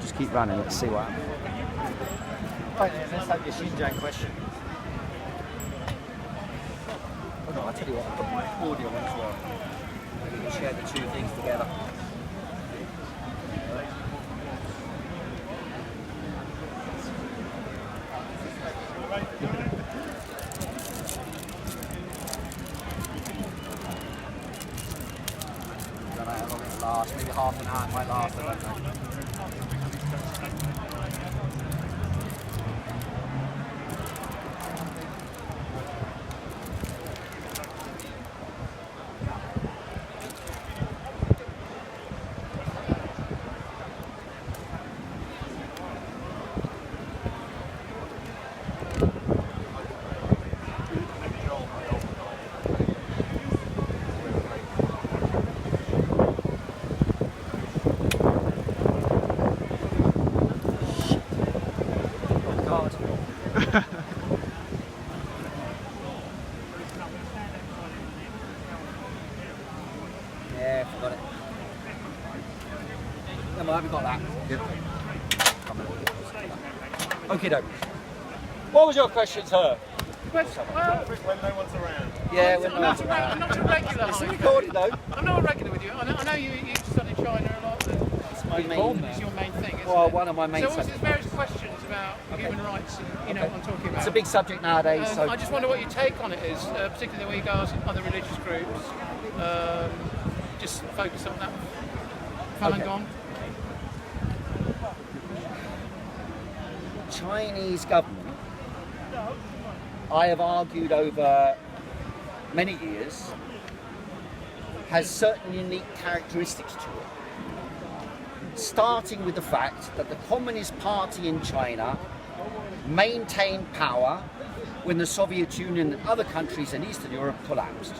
just keep running. Let's see what happens. Right, let's have your Xinjiang question. Oh no, I'll tell you what, I'll put my audio on as well. We can share the two things together. I don't know how long it'll last, maybe half an hour it might last, I don't know. Yeah, forgot it. No, well, haven't got that. Yep. Okay, doke. What was your question, sir? When no one's around. Yeah, I'm not a regular. It's recorded though. I'm not a regular with you. I know you study China a lot. It's my main. It's your main thing, isn't Well, it? one of my main So there's subjects. various questions about human rights and, you know, what I'm talking about. It's a big subject nowadays. So I just wonder what your take on it is, particularly the Uighurs and other religious groups. Just focus on that. Falun Gong. Chinese government, I have argued over many years, has certain unique characteristics to it. Starting with the fact that the Communist Party in China maintained power when the Soviet Union and other countries in Eastern Europe collapsed.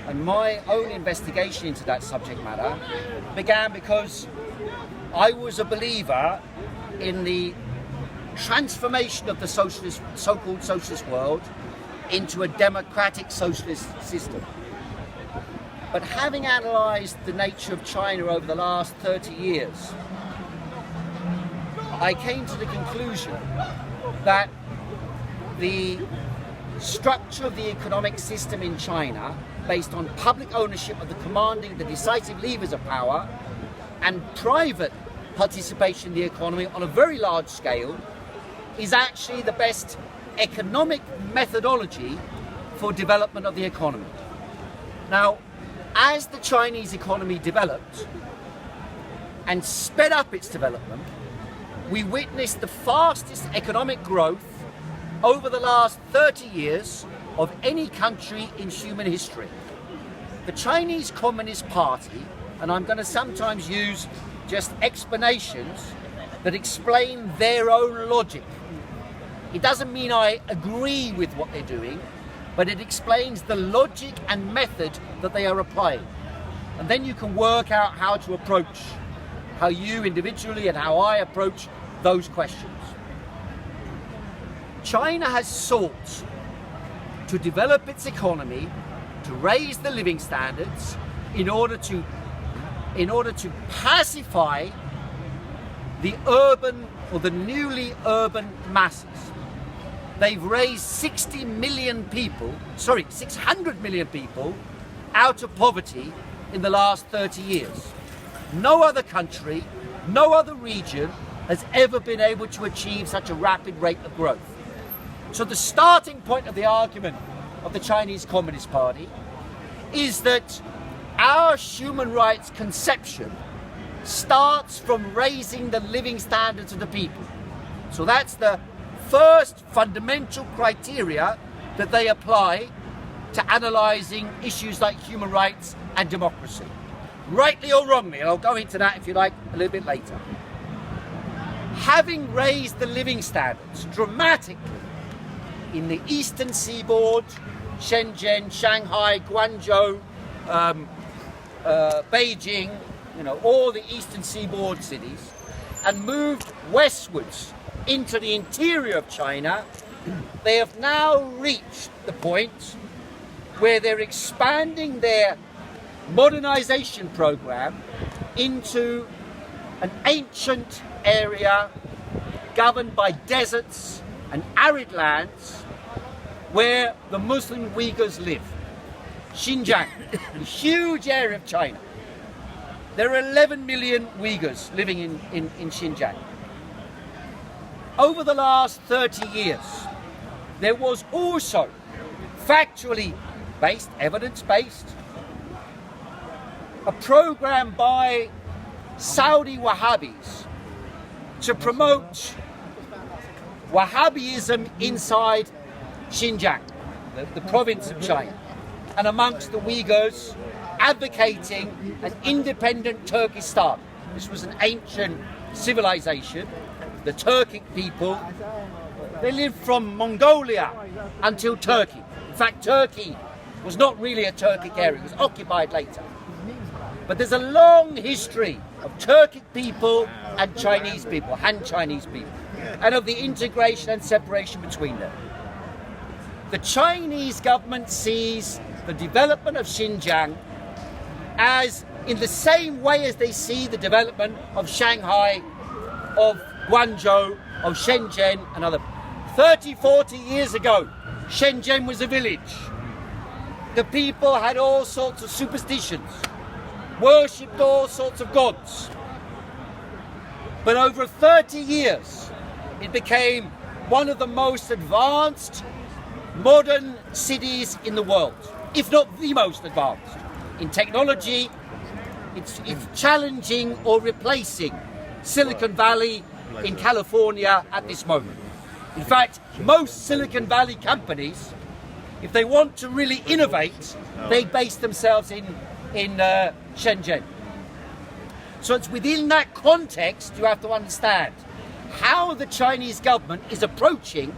And my own investigation into that subject matter began because I was a believer in the transformation of the socialist, so-called socialist world into a democratic socialist system. But having analysed the nature of China over the last 30 years, I came to the conclusion that the structure of the economic system in China, based on public ownership of the commanding, the decisive levers of power, and private participation in the economy on a very large scale, is actually the best economic methodology for development of the economy. Now, as the Chinese economy developed and sped up its development, we witnessed the fastest economic growth over the last 30 years of any country in human history. The Chinese Communist Party, and I'm going to sometimes use just explanations that explain their own logic. It doesn't mean I agree with what they're doing, but it explains the logic and method that they are applying. And then you can work out how to approach, how you individually and how I approach those questions. China has sought to develop its economy, to raise the living standards in order to pacify the urban or the newly urban masses. They've raised 600 million people out of poverty in the last 30 years. No other country, no other region has ever been able to achieve such a rapid rate of growth. So the starting point of the argument of the Chinese Communist Party is that our human rights conception starts from raising the living standards of the people. So that's the first fundamental criteria that they apply to analysing issues like human rights and democracy. Rightly or wrongly, and I'll go into that if you like a little bit later. Having raised the living standards dramatically in the eastern seaboard, Shenzhen, Shanghai, Guangzhou, Beijing, all the eastern seaboard cities, and moved westwards into the interior of China, they have now reached the point where they're expanding their modernization program into an ancient area governed by deserts and arid lands where the Muslim Uighurs live. Xinjiang, a huge area of China. There are 11 million Uighurs living in Xinjiang. Over the last 30 years, there was also factually based, evidence-based, a program by Saudi Wahhabis to promote Wahhabism inside Xinjiang, the province of China, and amongst the Uyghurs, advocating an independent Turkestan. This was an ancient civilization. The Turkic people, they lived from Mongolia until Turkey. In fact, Turkey was not really a Turkic area, it was occupied later. But there's a long history of Turkic people and Chinese people, Han Chinese people, and of the integration and separation between them. The Chinese government sees the development of Xinjiang as in the same way as they see the development of Shanghai, of Guangzhou, of Shenzhen and other. 30, 40 years ago, Shenzhen was a village. The people had all sorts of superstitions, worshipped all sorts of gods. But over 30 years, it became one of the most advanced modern cities in the world, if not the most advanced. In technology, it's challenging or replacing Silicon Valley in California at this moment. In fact, most Silicon Valley companies, if they want to really innovate, they base themselves in Shenzhen. So it's within that context you have to understand how the Chinese government is approaching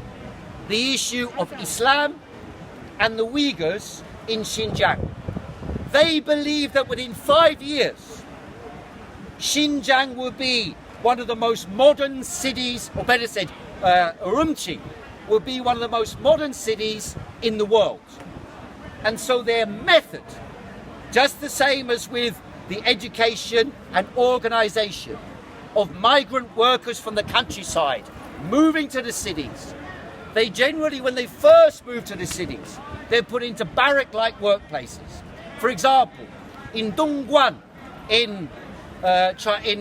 the issue of Islam and the Uyghurs in Xinjiang. They believe that within 5 years, Xinjiang will be one of the most modern cities, or better said, Urumqi will be one of the most modern cities in the world. And so their method, just the same as with the education and organisation of migrant workers from the countryside moving to the cities, they generally, when they first move to the cities, they're put into barrack-like workplaces. For example, in Dongguan, in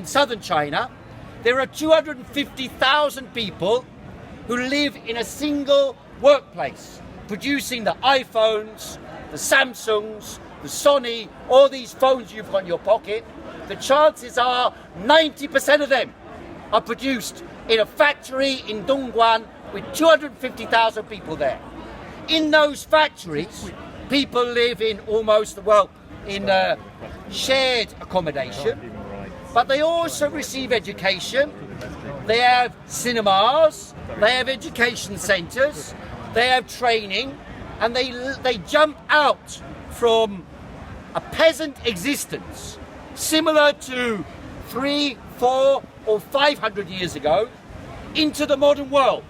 southern China, there are 250,000 people who live in a single workplace, producing the iPhones, the Samsungs, the Sony, all these phones you've got in your pocket. The chances are 90% of them are produced in a factory in Dongguan with 250,000 people there. In those factories, people live in shared accommodation, but they also receive education. They have cinemas, they have education centres, they have training, and they jump out from a peasant existence similar to 300, 400 or 500 years ago into the modern world.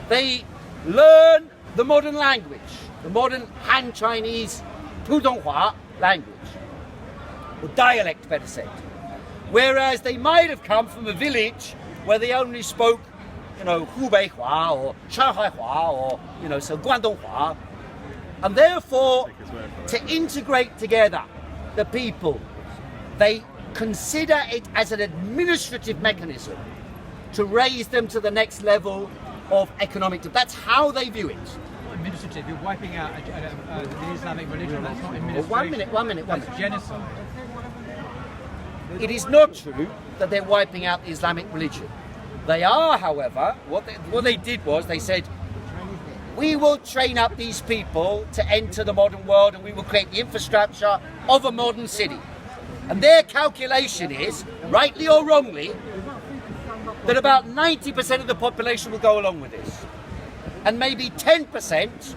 They learn the modern language, the modern Han Chinese Pudonghua language, or dialect better said. Whereas they might have come from a village where they only spoke, Hubei Hua or Shanghai Hua or, Guangdong Hua. And therefore, to integrate together the people, they consider it as an administrative mechanism to raise them to the next level of economic. That's how they view it. Administrative, you're wiping out the Islamic religion. That's not administration. One minute. That's genocide. It is not true that they're wiping out the Islamic religion. They are, however, what they did was they said, we will train up these people to enter the modern world and we will create the infrastructure of a modern city. And their calculation is, rightly or wrongly, that about 90% of the population will go along with this. And maybe 10%,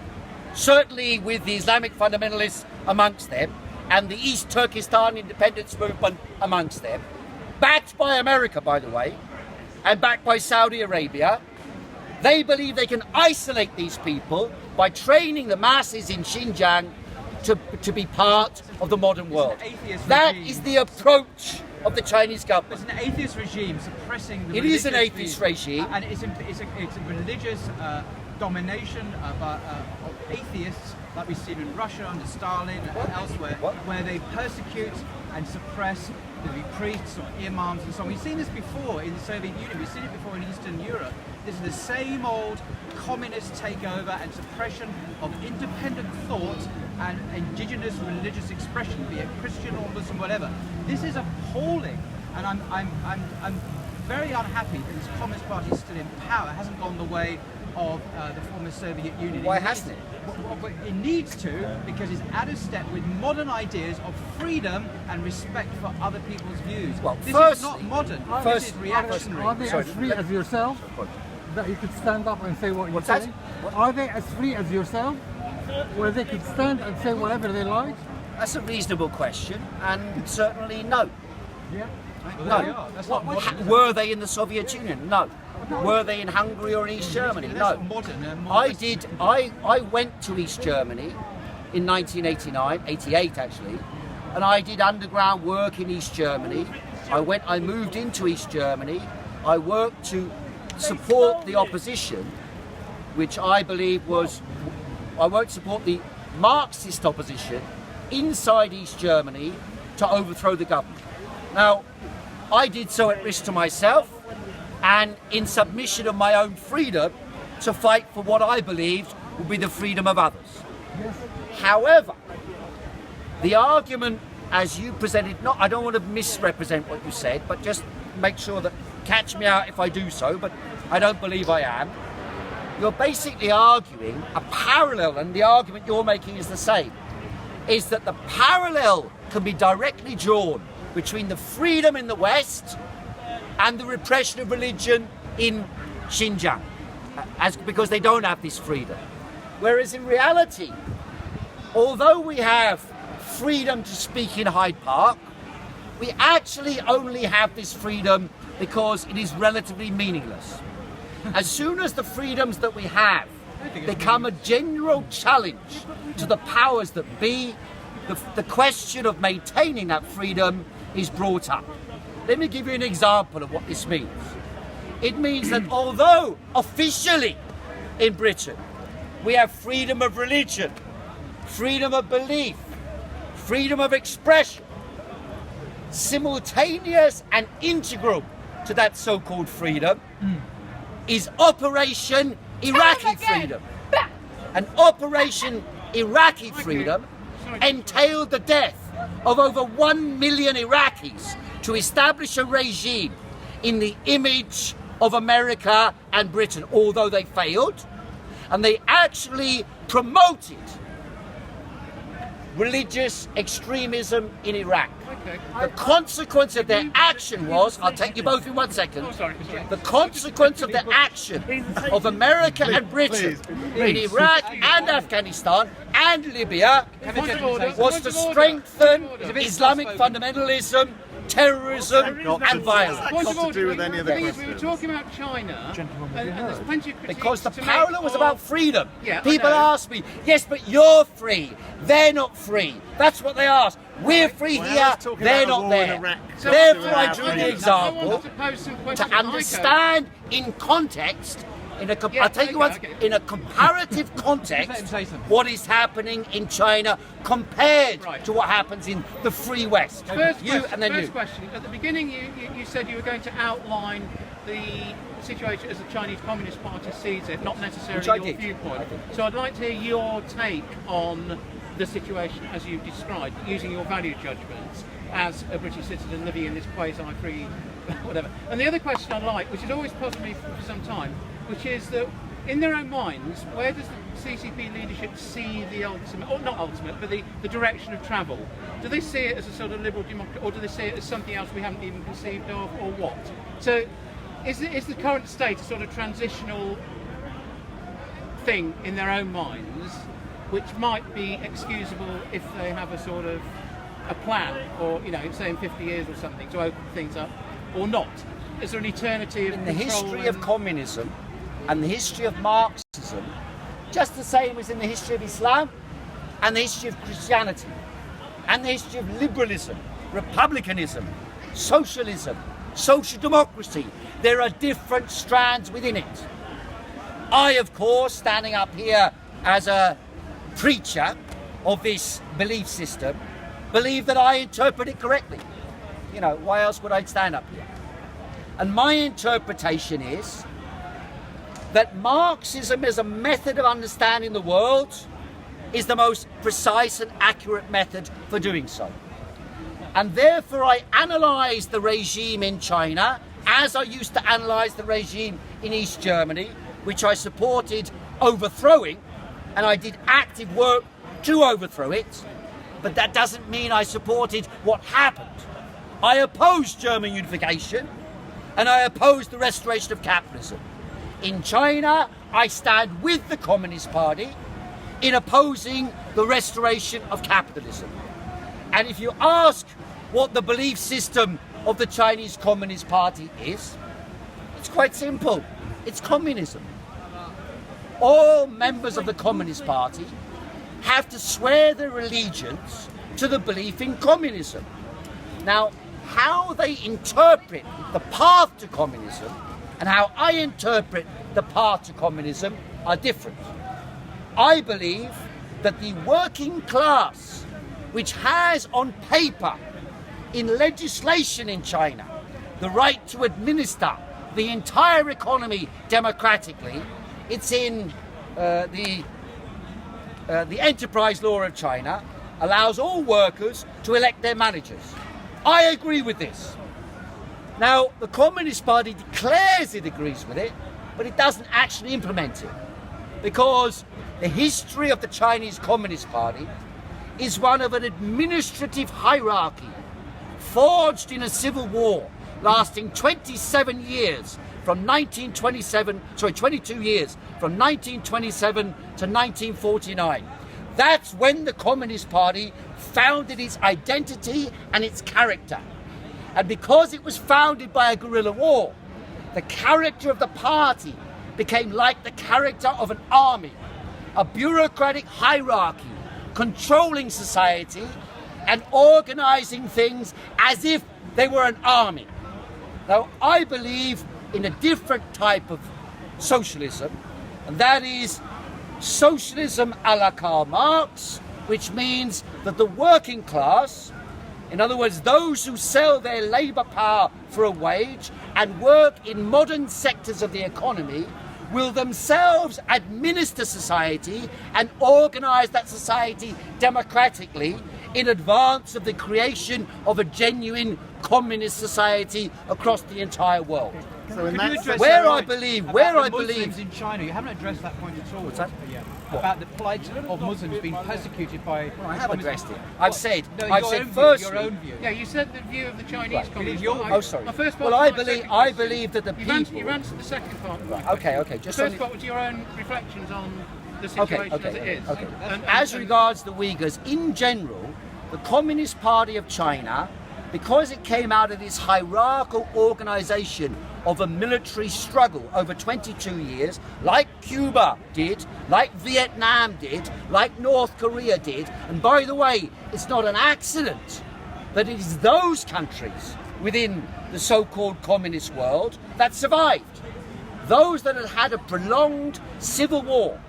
certainly with the Islamic fundamentalists amongst them, and the East Turkestan independence movement amongst them, backed by America, by the way, and backed by Saudi Arabia, they believe they can isolate these people by training the masses in Xinjiang to be part of the modern world. That is the approach of the Chinese government. It's an atheist regime suppressing the It is an religious atheist views. regime. And it's a religious domination of atheists, like we've seen in Russia under Stalin and elsewhere, where they persecute and suppress the priests or imams and so on. We've seen this before in the Soviet Union, we've seen it before in Eastern Europe. This is the same old communist takeover and suppression of independent thought and indigenous religious expression, be it Christian or Muslim, whatever. This is appalling, and I'm very unhappy that this Communist Party is still in power. It hasn't gone the way of the former Soviet Union. Why hasn't it? It needs to, because it's out of step with modern ideas of freedom and respect for other people's views. Well, this firstly, is not modern. This is reactionary. Are they as free as yourself? That you could stand up and say what you say? Are they as free as yourself? Where they could stand and say whatever they like? That's a reasonable question, and certainly no. Yeah. No. That's not modern. Were they in the Soviet Union? No. Were they in Hungary or in East Germany? That's No. not modern. I went to East Germany in 1989, 88 actually, and I did underground work in East Germany. I moved into East Germany. I worked to support the opposition, which I believe was, I worked to support the Marxist opposition inside East Germany to overthrow the government. Now, I did so at risk to myself and in submission of my own freedom to fight for what I believed would be the freedom of others. However, the argument as you presented, I don't want to misrepresent what you said, but just make sure that, catch me out if I do so, but I don't believe I am. You're basically arguing a parallel, and the argument you're making is the same, is that the parallel can be directly drawn between the freedom in the West and the repression of religion in Xinjiang, because they don't have this freedom. Whereas in reality, although we have freedom to speak in Hyde Park, we actually only have this freedom because it is relatively meaningless. As soon as the freedoms that we have become a general challenge to the powers that be, the question of maintaining that freedom is brought up. Let me give you an example of what this means. It means that although officially in Britain we have freedom of religion, freedom of belief, freedom of expression, simultaneous and integral to that so-called freedom is Operation Iraqi Freedom. And Operation Iraqi Freedom entailed the death of over 1 million Iraqis to establish a regime in the image of America and Britain, although they failed, and they actually promoted religious extremism in Iraq. The consequence of their action was, I'll take you both in 1 second, the consequence of the action of America and Britain in Iraq and Afghanistan and Libya was to strengthen Islamic fundamentalism, terrorism and violence. Not to do with any of the We were questions. talking about China, and there's plenty of critiques Because the to make parallel was about of- freedom. Yeah, I People know. ask me, yes, but you're free. They're not free. That's what they ask. We're free Well, here. I was talking They're about the not war in there. Iraq. Therefore, I I drew wanted the to example pose some questions to understand in context. Yeah, I'll tell you okay, what, okay. in a comparative Let him context, say something. what is happening in China compared Right. to what happens in the free West. First question. At the beginning, you said you were going to outline the situation as the Chinese Communist Party sees it, not necessarily Which I your did. viewpoint. I did. So I'd like to hear your take on the situation as you've described, using your value judgments as a British citizen living in this quasi-free whatever. And the other question I like, which has always puzzled me for some time, which is that in their own minds, where does the CCP leadership see the ultimate, or not ultimate, but the direction of travel? Do they see it as a sort of liberal democracy, or do they see it as something else we haven't even conceived of, or what? So is the current state a sort of transitional thing in their own minds, which might be excusable if they have a sort of a plan, or, you know, say in 50 years or something, to open things up, or not? Is there an eternity of In the control history of and- communism and the history of Marxism, just the same as in the history of Islam and the history of Christianity and the history of liberalism, republicanism, socialism, social democracy. There are different strands within it. I, of course, standing up here as a preacher of this belief system, believe that I interpret it correctly. You know, why else would I stand up here? And my interpretation is that Marxism as a method of understanding the world is the most precise and accurate method for doing so. And therefore I analyse the regime in China as I used to analyse the regime in East Germany, which I supported overthrowing, and I did active work to overthrow it, but that doesn't mean I supported what happened. I opposed German unification, and I opposed the restoration of capitalism. In China, I stand with the Communist Party in opposing the restoration of capitalism. And if you ask what the belief system of the Chinese Communist Party is, it's quite simple. It's communism. All members of the Communist Party have to swear their allegiance to the belief in communism. Now, how they interpret the path to communism and how I interpret the path to communism are different. I believe that the working class, which has on paper, in legislation in China, the right to administer the entire economy democratically, it's in the enterprise law of China, allows all workers to elect their managers. I agree with this. Now, the Communist Party declares it agrees with it, but it doesn't actually implement it. Because the history of the Chinese Communist Party is one of an administrative hierarchy forged in a civil war lasting 22 years from 1927 to 1949. That's when the Communist Party founded its identity and its character. And because it was founded by a guerrilla war, the character of the party became like the character of an army, a bureaucratic hierarchy controlling society and organizing things as if they were an army. Now, I believe in a different type of socialism, and that is socialism a la Karl Marx, which means that the working class, in other words, those who sell their labour power for a wage and work in modern sectors of the economy, will themselves administer society and organise that society democratically in advance of the creation of a genuine communist society across the entire world. So in that, where I believe Muslims in China, you haven't addressed that point at all. What's that? Yeah. About the plight of Muslims being persecuted by. Well, I have addressed it. I've said Firstly, your own view. Yeah, you said the view of the Chinese Communist your Party. view. Oh, sorry. My first part Well, was I my believe second I question. believe that the people. You've answered the second part. Of my Right, question. okay. Just The on first part was your own reflections on the Okay, situation as it is. okay. And As regards the Uyghurs, in general, the Communist Party of China, because it came out of this hierarchical organization of a military struggle over 22 years, like Cuba did, like Vietnam did, like North Korea did, and by the way, it's not an accident that it is those countries within the so-called communist world that survived. Those that had had a prolonged civil war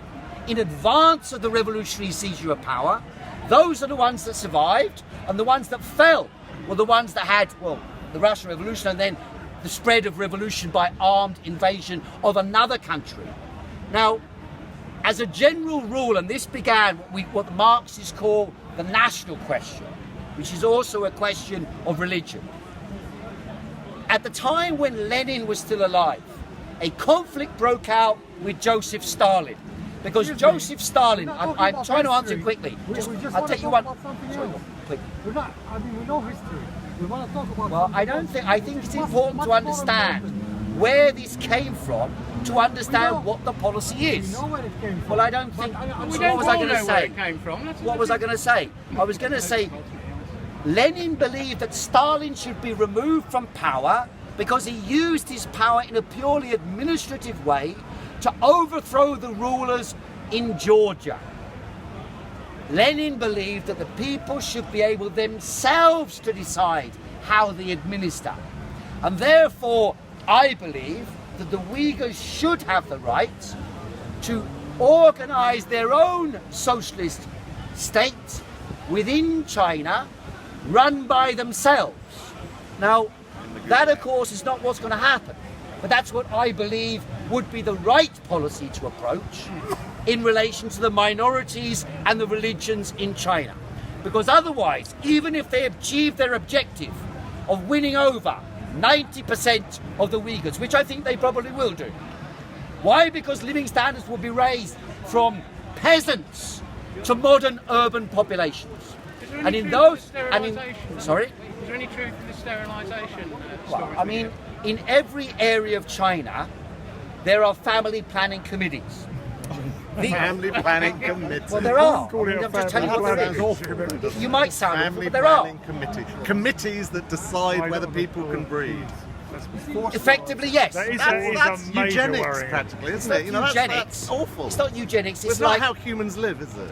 in advance of the revolutionary seizure of power, those are the ones that survived, and the ones that fell were the ones that had, well, the Russian Revolution and then the spread of revolution by armed invasion of another country. Now, as a general rule, and this began what the Marxists call the national question, which is also a question of religion. At the time when Lenin was still alive, a conflict broke out with Joseph Stalin. Because Joseph Stalin, I'm trying to answer quickly. I'll take you one. Sorry, quick. We know history. We want to talk about. Well, I think it's important to understand where this came from to understand what the policy We is. know where it came from. Well, I don't think. we So don't what was I all going to know where say? it came from. What was I going to say? I was going to say Lenin believed that Stalin should be removed from power because he used his power in a purely administrative way to overthrow the rulers in Georgia. Lenin believed that the people should be able themselves to decide how they administer. And therefore, I believe that the Uyghurs should have the right to organize their own socialist state within China, run by themselves. Now, that of course is not what's going to happen, but that's what I believe would be the right policy to approach in relation to the minorities and the religions in China. Because otherwise, even if they achieve their objective of winning over 90% of the Uyghurs, which I think they probably will do. Why? Because living standards will be raised from peasants to modern urban populations. And in those, sorry? Is there any truth in the sterilisation Well, I mean, in every area of China, there are family planning committees. Family planning committee. Well, there are. Call it a I'm just telling you what there is. You might sound awful, Family but there are. planning committee. Committees that decide whether people can breed. Effectively, yes. That is That's a major eugenics, worry. practically, It's isn't not it? You know, eugenics. that's awful. It's not eugenics. It's It's like not how humans live, is it?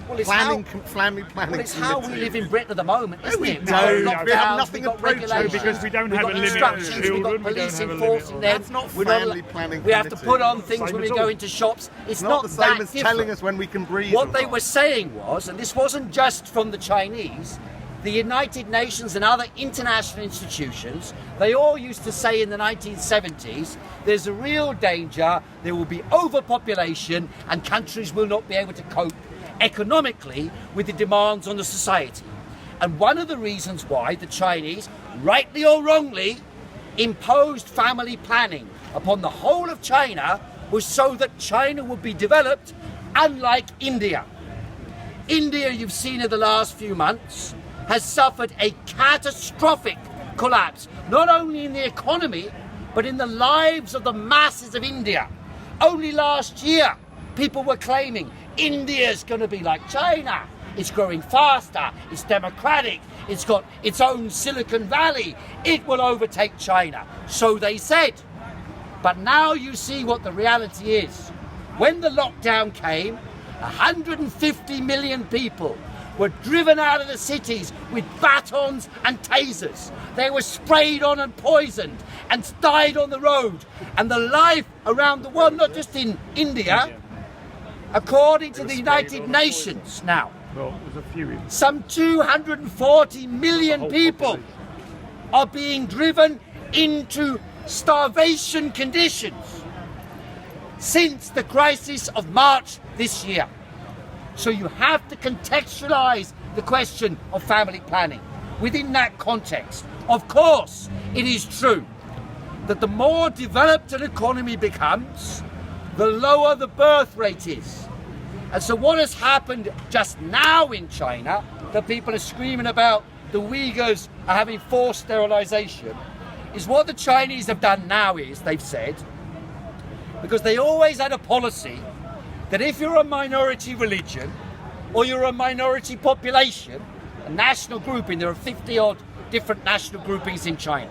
well, it's Planning, how, family planning. well, it's how we committee. live in Britain at the moment, isn't we it? We've don't. got We have lockdowns, nothing we've got approachable regulations, because we don't we've have got a limit on instructions, we've children, got we don't police have a enforcing limit on- them. That's not We're not family allo- planning We have to committee. put on things Same when we at go all. into shops. It's It's not not the that same as different. telling us when we can breed. What or they not. were saying was, and this wasn't just from the Chinese, the United Nations and other international institutions, they all used to say in the 1970s, there's a real danger, there will be overpopulation and countries will not be able to cope economically with the demands on the society. And one of the reasons why the Chinese, rightly or wrongly, imposed family planning upon the whole of China was so that China would be developed unlike India. India, you've seen in the last few months, has suffered a catastrophic collapse, not only in the economy, but in the lives of the masses of India. Only last year, people were claiming India's going to be like China. It's growing faster, it's democratic, it's got its own Silicon Valley, it will overtake China. So they said. But now you see what the reality is. When the lockdown came, 150 million people were driven out of the cities with batons and tasers. They were sprayed on and poisoned and died on the road. And the life around the world, not just in India, according to the United Nations now, Well, there's a few in. some 240 million people are being driven into starvation conditions since the crisis of March this year. So you have to contextualize the question of family planning within that context. Of course, it is true that the more developed an economy becomes, the lower the birth rate is. And so what has happened just now in China, that people are screaming about the Uyghurs are having forced sterilization, is what the Chinese have done now is, they've said, because they always had a policy that if you're a minority religion or you're a minority population, a national grouping, there are 50 odd different national groupings in China.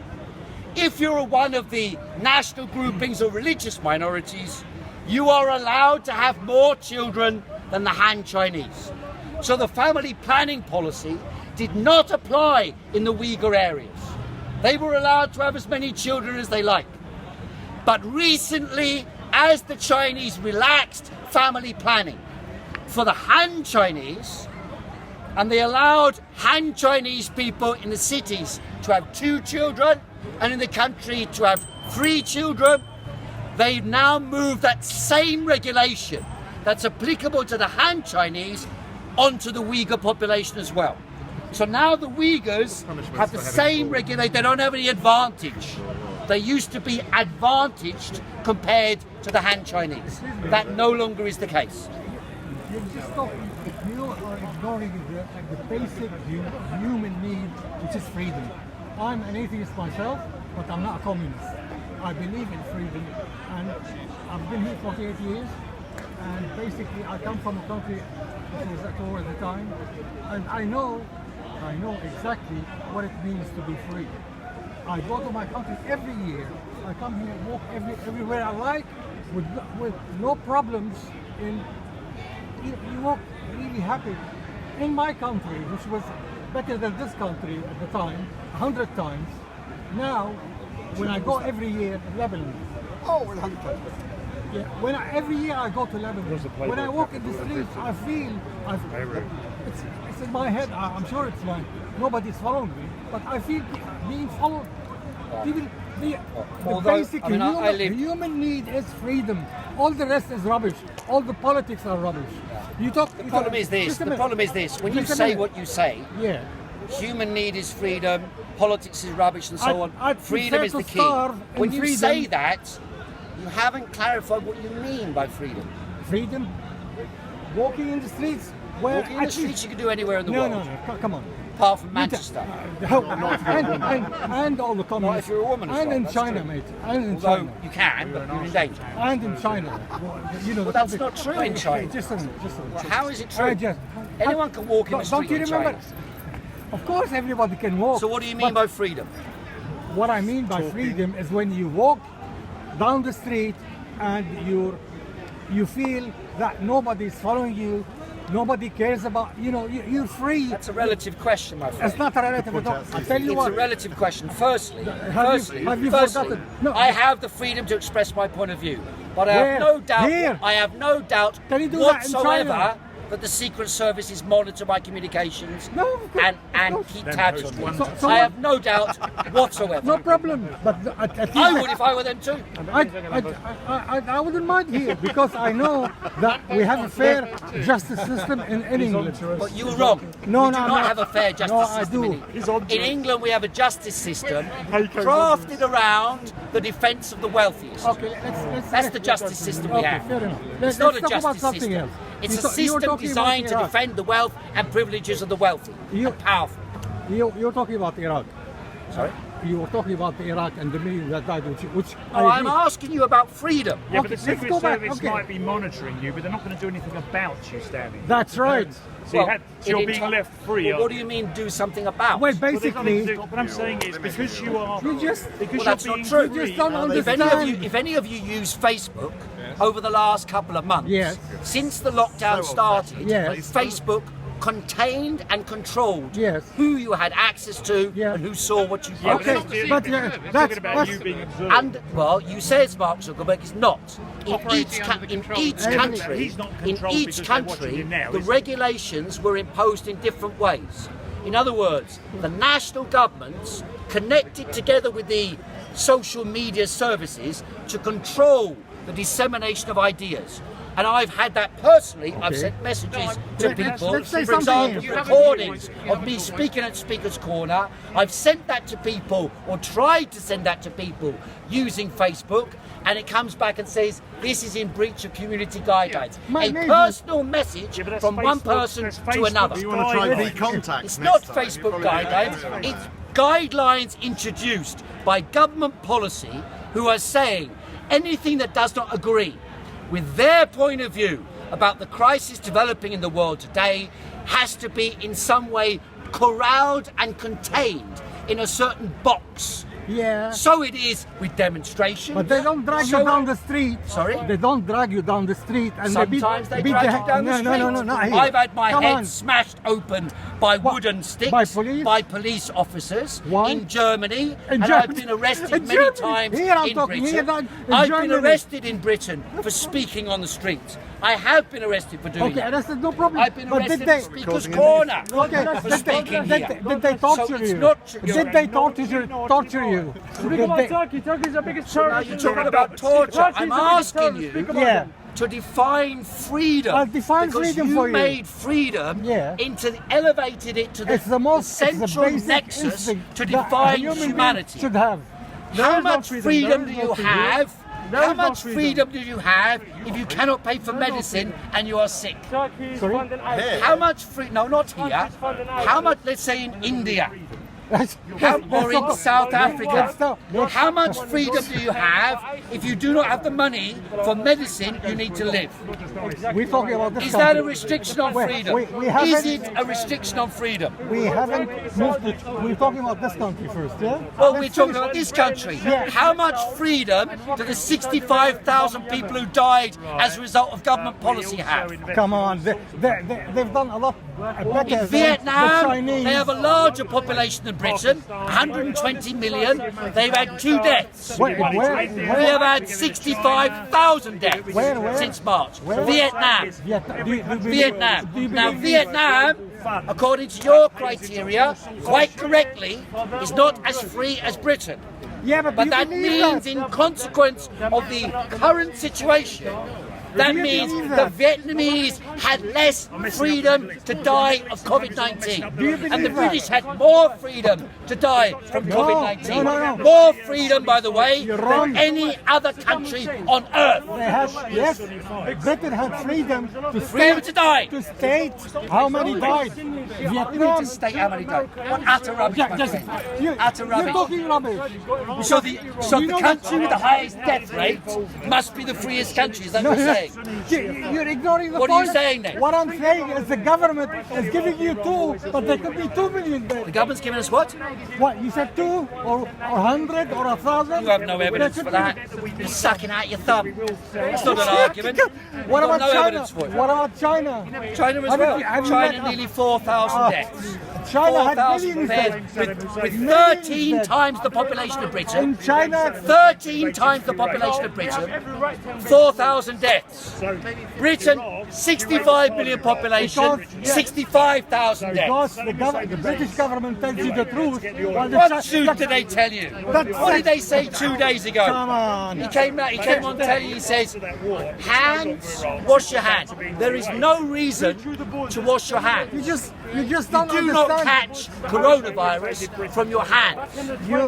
If you're one of the national groupings or religious minorities, you are allowed to have more children than the Han Chinese. So the family planning policy did not apply in the Uyghur areas. They were allowed to have as many children as they like. But recently, as the Chinese relaxed family planning for the Han Chinese, and they allowed Han Chinese people in the cities to have 2 children and in the country to have 3 children, they now move that same regulation that's applicable to the Han Chinese onto the Uyghur population as well. So now the Uyghurs have the same regulation, they don't have any advantage. They used to be advantaged compared to the Han Chinese. That no longer is the case. You're just talking, you are ignoring the basic human need, which is freedom. I'm an atheist myself, but I'm not a communist. I believe in freedom, and I've been here 48 years, and basically I come from a country which was at war at the time, and I know exactly what it means to be free. I go to my country every year. I come here, walk everywhere I like, with no problems. You walk really happy. In my country, which was better than this country at the time, 100 times. Now, when I go every year in Lebanon, yeah, every year I go to Lebanon, when I walk in the streets, I feel, it's in my head, I'm sure it's mine, nobody's following me, but I feel being followed. People, the basic human need is freedom. All the rest is rubbish. All the politics are rubbish. The problem is this. When you say what you say, yeah, human need is freedom, politics is rubbish, and so on. I'd Freedom prefer is the to key. starve in When you freedom. say that, you haven't clarified what you mean by freedom. Freedom. Walking in the streets. Where Walking in the streets you can do anywhere in the world. No, come on. Apart from Manchester. And all the communists. Not if you're a woman as And well, in that's China, true. mate. And in Although China. you can, but you're in danger. And in China. Well, that's not true in China. Just a minute. Well, how is it true? Just, Anyone can walk in the street Don't you in remember? China. Of course, everybody can walk. So what do you mean by freedom? What I mean by freedom is when you walk down the street and you feel that nobody is following you, nobody cares about, you're free. That's a relative question, my friend. It's not a relative at all. I tell you It's what. a relative question. Firstly, have you forgotten? No. I have the freedom to express my point of view, but I Where? have no doubt. Here. I have no doubt Can you do that in whatsoever China? that the Secret Service is monitor my communications No, of course, and of course. keep tabs on me. So I have no doubt whatsoever. No problem. But at least I would if I were them too. I wouldn't mind here because I know that we have a fair justice system in England. But you were wrong. No, we do no, not no. have a fair justice No, I system. do. In England, we have a justice system crafted around the defence of the wealthiest. Okay, That's the justice system we have. Fair enough. It's not a Let's talk about justice something system. else. It's a You're system talking designed to about Iraq. defend the wealth and privileges of the wealthy and powerful. You're talking about Iraq. Sorry? You were talking about Iraq and the million that died, which Oh, I I'm agree. asking you about freedom. Yeah, Okay, but the let's Secret go back, Service okay. might be monitoring you, but they're not going to do anything about you standing. That's right. So, you're being left free. Well, what do you mean do something about? Well, Well, there's nothing to basically, do. What I'm saying is because you are you just Well, that's you're not being true. free, You just don't If understand. any of you use Facebook over the last couple of months, Yes. since the lockdown started, Yes. Facebook contained and controlled Yes. who you had access to Yeah. and who saw what you Yeah, posted. Okay, but We're that's talking about you being observed. And well, you says Mark Zuckerberg is not. In Operating each, under the in control each of- country, He's not in controlled each because they're watching country, him now, the is he? regulations were imposed in different ways. In other words, the national governments connected together with the social media services to control the dissemination of ideas. And I've had that personally. I've sent messages to people, let's say for something example, else. recordings of me speaking at Speaker's Corner. I've sent that to people, or tried to send that to people, using Facebook, and it comes back and says, this is in breach of community guidelines. My A neighbour- personal message Yeah, but that's from one Facebook- person that's to Facebook's another. You want to try Guidelines. V-Contact It's next not time, you Facebook probably guidelines, don't. it's guidelines introduced by government policy who are saying anything that does not agree with their point of view about the crisis developing in the world today has to be in some way corralled and contained in a certain box. yeah. So it is with demonstration. But they don't drag So- you down the street. Sorry? They don't drag you down the street and Sometimes they beat drag the you down the no, street. No, not here. I've had my Come head on. smashed open by wooden sticks By police? officers Why? in Germany, In and Germany? I've been arrested In many Germany? times Here I'm in talking, Britain. here, not in I've been Germany. arrested in Britain for speaking on the streets. I have been arrested for doing Okay, that. that's no problem. I've been but arrested did they? in Speaker's Causing Corner Okay, for did speaking they, here. did they torture So it's you? not- Did they torture you? Did they- Turkey's the biggest Now you're talking about torture. I'm asking you Yeah. to define freedom. I'll define because freedom you for you. made freedom Yeah. elevated it to the, It's the most the it's the central basic nexus instinct to that a define human being humanity. should have. How much freedom do There is you no freedom. have? There How is no much freedom. freedom do you have if you cannot pay for medicine and you are sick? Sorry? How much free? No, not here. How much? Let's say in India. Or in South Africa. How much freedom do you have if you do not have the money for medicine you need to live? We're talking about this Is that a country. restriction on Wait, freedom? we haven't- Is it a restriction on freedom? We haven't moved it. We're talking about this country first, yeah? Well, Let's we're talking finish. about this country. Yeah. How much freedom do the 65,000 people who died as a result of government policy have? Come on, they've done a lot better In Vietnam, than the Chinese. they have a larger population than Britain, 120 million. They've had 2 deaths. Where? We have had 65,000 deaths Where? since March. Where? Vietnam. Vietnam. Now, Vietnam, according to your criteria, quite correctly, is not as free as Britain. Yeah, but But you that believe means, that. in consequence of the current situation, that you means believe the that? Vietnamese had less freedom to die of COVID-19. Do you And the believe that? British had more freedom to die from COVID-19. no. More freedom, by the way, You're wrong. than any other country on earth. They had, yes, Britain had freedom to Freedom state, to die. to state how many died. You need Vietnam. to state how many died. What utter rubbish, my Just, friend. you, Utter you're rubbish. talking rubbish. So the You know country with the highest death rate must be the freest country. Is that what you're saying? You're ignoring the What are point. you saying then? What I'm saying is the government is giving you 2, but there could be 2 million The dead. government's giving us what? What, you said 2 or 100 or 1,000? You have no evidence for that. You're sucking out your thumb. It's not an argument. What You've got about no China? evidence for it. What about China? China as Have well. you- have you China met- nearly 4,000 deaths. China had 4,000 millions dead dead. with Millions 13 dead. times the population of Britain. In China, 13 times the population of Britain, 4,000 deaths. Britain, 65 million population, 65,000 because deaths. the British government tells you the truth. While the What truth did they tell you? What did they say 2 days ago? Come on. He came on telly, he says, hands, wash your hands. There is no reason to wash your hands. You just don't Do not understand. catch coronavirus from your hands.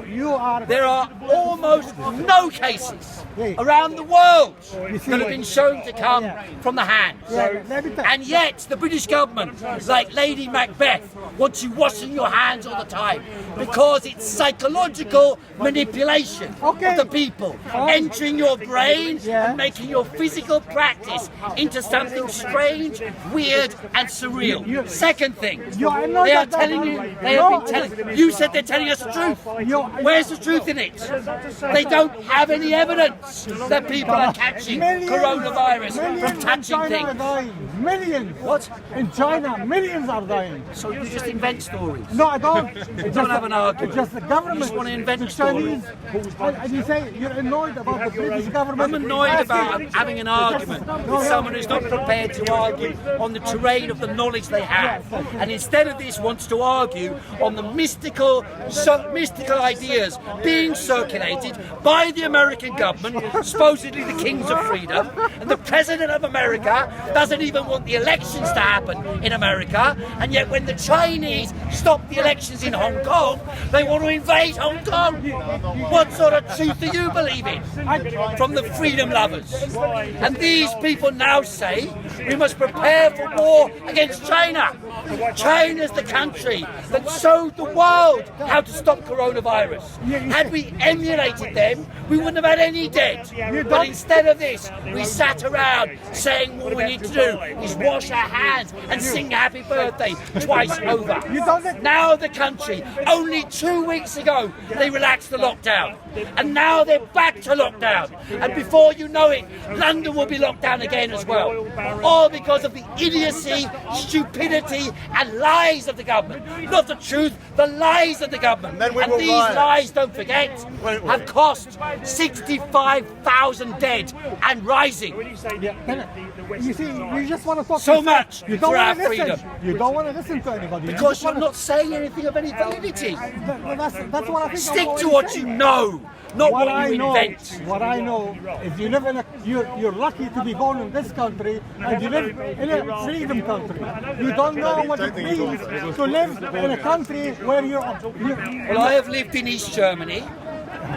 You are. There are almost no cases around the world that have been shown to come from the hands. Let me tell- And yet the British government, like Lady Macbeth, wants you washing your hands all the time because it's psychological manipulation of the people, entering your brain and making your physical practice into something strange, weird and surreal. Second thing, I know they are that- telling you, they have been telling, you said they're telling us the truth. Where's the truth in it? They don't have any evidence that people are catching coronavirus from touching China are things. dying. Millions. What? In China, millions are dying. So you just invent stories. No, I don't. You don't have an argument. It's just the government. You just want to invent the stories. Chinese. And you say you're annoyed about the British government. I'm annoyed about having an argument with someone who's not prepared to argue on the terrain of the knowledge they have, and instead of this wants to argue on the mystical ideas being circulated by the American government, supposedly the kings of freedom, and the president of America doesn't even want the elections to happen in America, and yet when the Chinese stop the elections in Hong Kong, they want to invade Hong Kong. What sort of truth do you believe in from the freedom lovers? And these people now say we must prepare for war against China. China's the country that showed the world how to stop coronavirus. Had we emulated them, we wouldn't have had any dead. But instead of this, we sat around saying all we need to do is wash our hands and sing happy birthday twice over. Now the country, only 2 weeks ago, they relaxed the lockdown. And now they're back to lockdown. And before you know it, London will be locked down again as well. All because of the idiocy, stupidity and lies of the government. Not the truth, the lies of the government. And these lies, don't forget, have cost 65,000 dead and rising. You see, you just want to talk. So much You don't for our want to listen. freedom. You don't want to listen to anybody. Because you're not saying anything of any validity. That's what I think. Stick to what you know, not what you invent. What I know is you live in you're lucky to be born in this country and you live in a freedom country. You don't know what it means to live in a country where you're. Well, I have lived in East Germany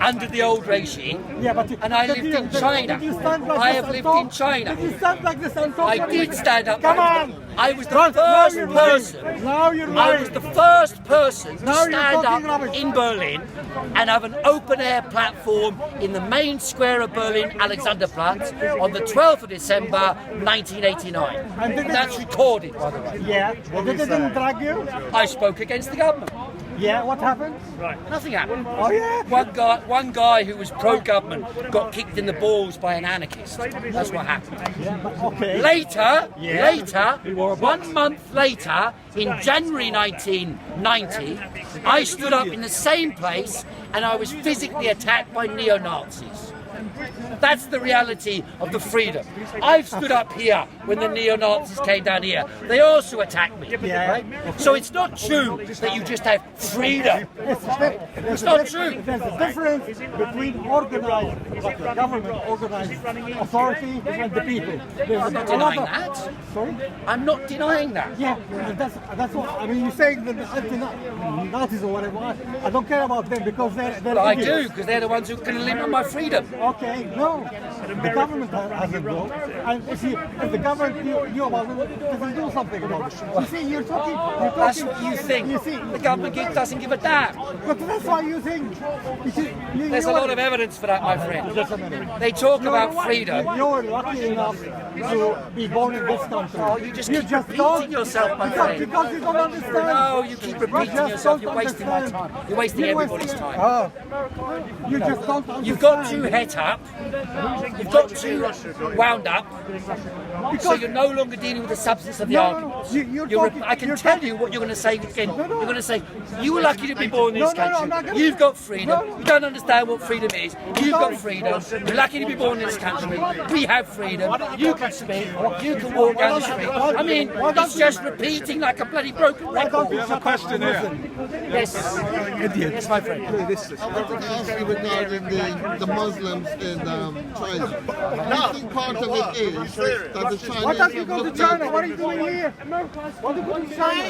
under the old regime, and I lived in China. I have lived in China. Did you stand like this and talk? I did stand up. Come on! I was the first person. Now you're I lying. was the first person to Now you're stand talking up rubbish. in Berlin and have an open air platform in the main square of Berlin, Alexanderplatz, on the 12th of December 1989. And that's recorded, by the way. Yeah, they didn't drag you. I spoke against the government. Yeah, what happened? Nothing happened. Oh yeah. One guy who was pro-government got kicked in the balls by an anarchist. That's what happened. Yeah, but okay. Later, 1 month later, in January 1990, I stood up in the same place and I was physically attacked by neo-Nazis. That's the reality of the freedom. I've stood up here when the neo-Nazis came down here. They also attacked me. Right? So it's not true that you just have freedom. It's not true. There's a difference between organized, like the government organized authority and the people. I'm not denying that. Sorry? I'm not denying that. Yeah, that's what I mean. You're saying that the anti-Nazis or whatever. I don't care about them because they're Well, I idiots. do, because they're the ones who can limit my freedom. Okay, no, the government hasn't though. And if the government knew about it, they can do something about it. You see, you're talking. That's what you think. You see, The government doesn't give a damn. but that's what you think. You see, There's a lot of evidence for that, my friend. Just a minute. They talk about freedom. You're lucky enough to be born in this country. Oh, you just keep don't- repeating yourself, my friend. Because you don't understand. No, you keep repeating just yourself. don't You're wasting my understand. time. You're wasting everybody's time. Oh, you just don't understand. You've got too het up. You've got too wound up. So you're no longer dealing with the substance of the argument. I can tell you what you're going to say again. You're going to say, you were lucky to be born in this country. You've got freedom. You don't understand what freedom is. You've got freedom. You're lucky to be born in this country. We have freedom. You can speak. You can walk down the street. I mean, it's just repeating like a bloody broken record. We have a question here. Yes. Yes, my friend. I wanted to ask you regarding the Muslims in China. I think part of it is that the Chinese Why don't you have go to looked China? at- What are you doing here? Why do you go to China?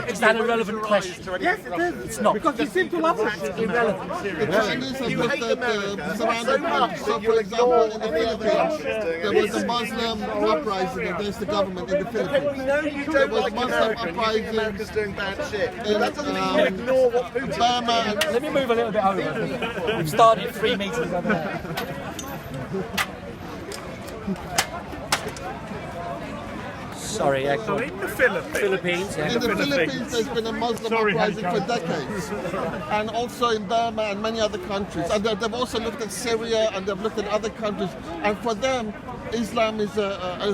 Is that a relevant question? Yes, it is. It's not. Because you seem to love it. The Chinese have looked at the surrounding countries. So, for example, in the Philippines, there was a Muslim uprising against the government in the Philippines. There was Muslim uprisings in Burma and Let me move a little bit over. We've started 3 meetings over there. Sorry, So in the Philippines, yeah. in the Philippines, there's been a Muslim uprising for decades, and also in Burma and many other countries. And they've also looked at Syria and they've looked at other countries. And for them, Islam is a